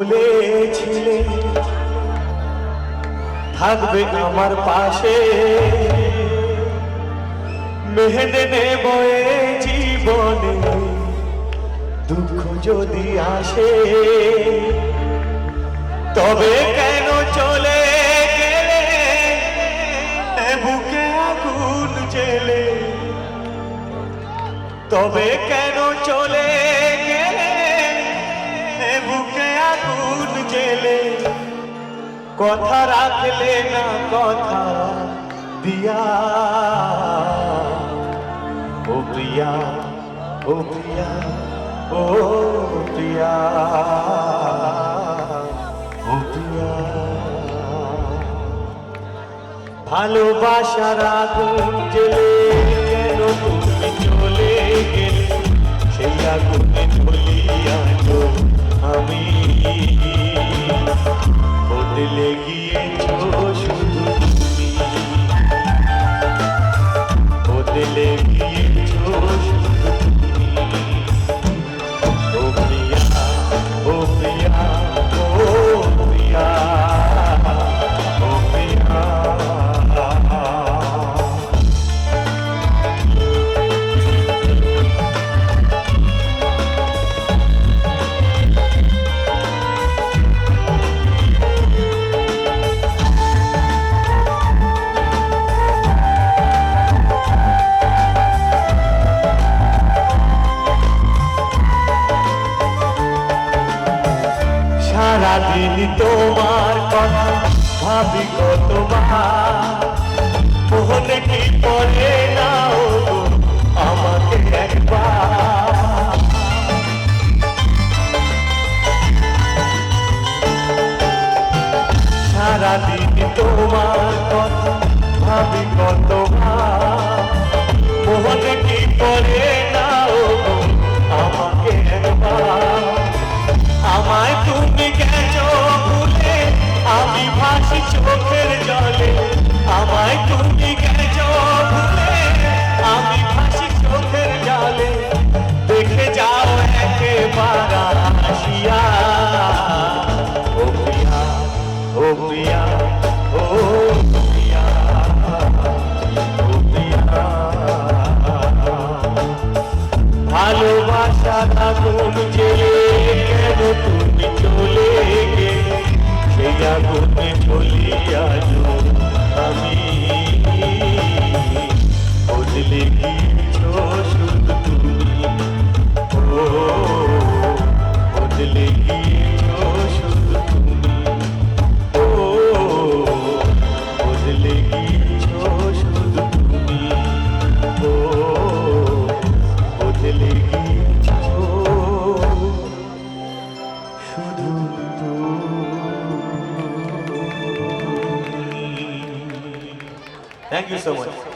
বলেছিলে থাকবে আমার পাশে, মেহেদে নেব জীবনে দুঃখ যদি আসে, তবে কেন চলে গেলে বুকে আগুন জেলে, তবে কেন চলে গেলে বুকে আগুন জেলে, কথা রাখলে না কথা দিয়া, ও প্রিয়া ও প্রিয়া ও প্রিয়া ও প্রিয়া। ভালোবাসার আগুন জেলে কেন তুমি চলে গেলে, সেই আগুনে জ্বলিয়া আমি বদলে গিয়েছো শুধু তুমি, বদলে গিয়েছো শুধু তুমি। ও প্রিয়া ও প্রিয়া ও প্রিয়া ও প্রিয়া। সারাদিন তোমার কথা ভাবি কতবার, মনে কি পড়ে না আমাকে একবার। সারাদিন তোমার কথা ভাবি কতবার, মনে কি পড়ে না আমাকে একবার। আমায় তুমি গেছো ভুলে আমি ভাসি চোখের জলে, আমায় তুমি গেছো ভুলে আমি ভাসি চোখের জলে, দেখে যাও একেবার আসিয়া। ও প্রিয়া ও প্রিয়া ও প্রিয়া ও প্রিয়া। ভালোবাসার আগুন জেলে কেন তুমি চলে গেলে, সেই আগুনে জ্বলিয়া আমি বদলে গিয়েছো শুধু তুমি, ও বদলে গিয়েছো শুধু তুমি, ও বদলে গিয়েছো শুধু তুমি, ও বদলে গিয়েছো শুধু তুমি। Thank you so much.